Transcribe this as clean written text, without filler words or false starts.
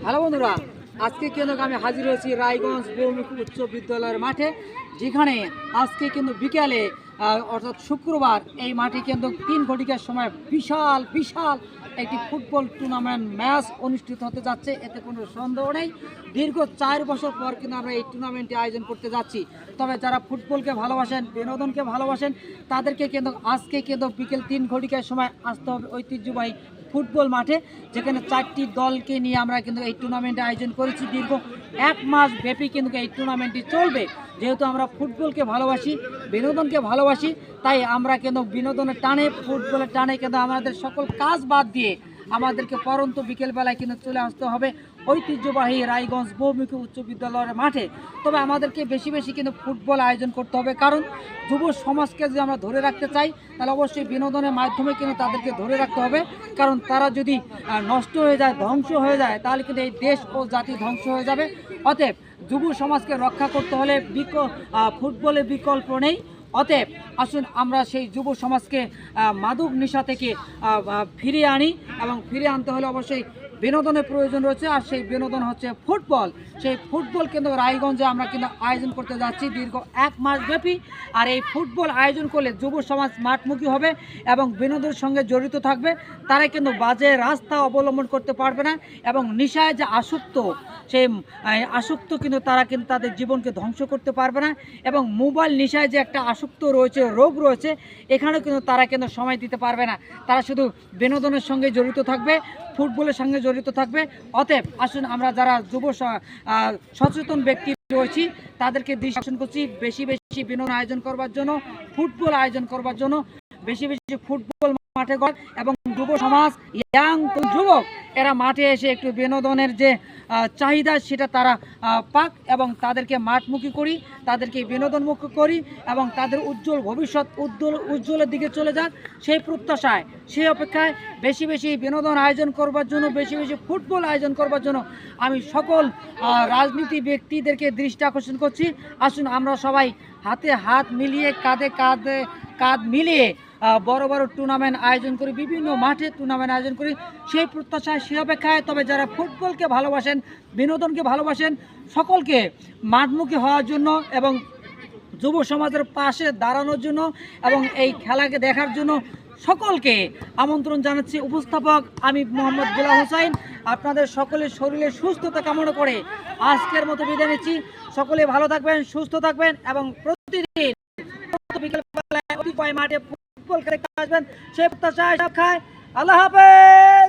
Hello বন্ধুরা, আজকে কিন্তু আমি হাজির হয়েছি রায়গঞ্জ বহুমুখী উচ্চ বিদ্যালয়ের মাঠে, যেখানে আজকে কিন্তু বিকেলে অর্থাৎ শুক্রবার এই মাঠে কিন্তু 3 ঘটিকার সময় বিশাল বিশাল একটি ফুটবল টুর্নামেন্ট ম্যাচ অনুষ্ঠিত হতে যাচ্ছে। এতে কোনো সন্দেহ নেই, দীর্ঘ 4 বছর পর কিন্তু আমরা এই টুর্নামেন্টটি আয়োজন করতে যাচ্ছি। তবে যারা ফুটবলকে ভালোবাসেন, বিনোদনকে ভালোবাসেন, তাদেরকে কিন্তু আজকে কিন্তু বিকেল 3 ঘটিকার সময় আসতে হবে ঐতিহ্যবাহী ফুটবল মাঠে, যেখানে 4টি দলকে নিয়ে আমরা কিন্তু এই টুর্নামেন্টে আয়োজন করেছি। দীর্ঘ 1 মাস ব্যাপী কিন্তু এই টুর্নামেন্টটি চলবে। যেহেতু আমরা ফুটবলকে ভালোবাসি, বিনোদনকে ভালোবাসি, তাই আমরা কিন্তু বিনোদনের টানে, ফুটবলের টানে কিন্তু আমাদের সকল কাজ বাদ দিয়ে আমাদেরকে পরন্ত বিকেলবেলায় কিন্তু চলে আসতে হবে ঐতিহ্যবাহী রায়গঞ্জ বহুমুখী উচ্চ বিদ্যালয়ের মাঠে। তবে আমাদেরকে বেশি বেশি কিন্তু ফুটবল আয়োজন করতে হবে, কারণ যুব সমাজকে যদি আমরা ধরে রাখতে চাই, তাহলে অবশ্যই বিনোদনের মাধ্যমে কিন্তু তাদেরকে ধরে রাখতে হবে। কারণ তারা যদি নষ্ট হয়ে যায়, ধ্বংস হয়ে যায়, তাহলে কিন্তু এই দেশ ও জাতি ধ্বংস হয়ে যাবে। অতএব যুব সমাজকে রক্ষা করতে হলে ফুটবলের বিকল্প নেই। অতএব আসুন আমরা সেই যুব সমাজকে মাদক নেশা থেকে ফিরিয়ে আনি, এবং ফিরিয়ে আনতে হলে অবশ্যই বিনোদনের প্রয়োজন রয়েছে, আর সেই বিনোদন হচ্ছে ফুটবল। সেই ফুটবল কিন্তু রায়গঞ্জে আমরা কিন্তু আয়োজন করতে যাচ্ছি দীর্ঘ 1 মাস ব্যাপী। আর এই ফুটবল আয়োজন করলে যুব সমাজ মাঠমুখী হবে এবং বিনোদনের সঙ্গে জড়িত থাকবে। তারা কিন্তু বাজে রাস্তা অবলম্বন করতে পারবে না, এবং নেশায় যে আসক্ত, সেই আসক্ত কিন্তু তারা কিন্তু তাদের জীবনকে ধ্বংস করতে পারবে না। এবং মোবাইল নেশায় যে একটা আসক্ত রয়েছে, রোগ রয়েছে, এখানেও কিন্তু তারা কিন্তু সময় দিতে পারবে না। তারা শুধু বিনোদনের সঙ্গে জড়িত থাকবে, ফুটবলের সঙ্গে জড়িত থাকবে। অতএব আসুন আমরা যারা যুব সচেতন ব্যক্তি রয়েছি, তাদেরকে দৃষ্টি আকর্ষণ করছি বেশি বেশি বিনোদন আয়োজন করবার জন্য, ফুটবল আয়োজন করবার জন্য, বেশি বেশি ফুটবল মাঠে গড়, এবং যুব সমাজ, ইয়াং যুবক, এরা মাঠে এসে একটু বিনোদনের যে চাহিদা সেটা তারা পাক, এবং তাদেরকে মাঠমুখী করি, তাদেরকে বিনোদনমুখী করি, এবং তাদের উজ্জ্বল ভবিষ্যৎ উজ্জ্বলের দিকে চলে যাক, সেই প্রত্যাশায়, সেই অপেক্ষায় বেশি বেশি বিনোদন আয়োজন করবার জন্য, বেশি বেশি ফুটবল আয়োজন করবার জন্য আমি সকল রাজনীতি ব্যক্তিদেরকে দৃষ্টি আকর্ষণ করছি। আসুন আমরা সবাই হাতে হাত মিলিয়ে, কাঁধে কাঁধ মিলিয়ে বড় বড় টুর্নামেন্ট আয়োজন করি, বিভিন্ন মাঠে টুর্নামেন্ট আয়োজন করি, সেই প্রত্যাশায়, সেই অপেক্ষায়। তবে যারা ফুটবলকে ভালোবাসেন, বিনোদনকে ভালোবাসেন, সকলকে মাঠমুখী হওয়ার জন্য এবং যুব সমাজের পাশে দাঁড়ানোর জন্য এবং এই খেলাকে দেখার জন্য সকলকে আমন্ত্রণ জানাচ্ছি। উপস্থাপক আমি মোহাম্মদ গোলাম হোসাইন। আপনাদের সকলের শরীরের সুস্থতা কামনা করে আজকের মতো বিদায় নিচ্ছি। সকলে ভালো থাকবেন, সুস্থ থাকবেন, এবং প্রতিদিন বিকেলবেলায় মাঠে ফুটবল খেলে আসবেন, সে প্রত্যাশায়। আল্লাহ হাফেজ।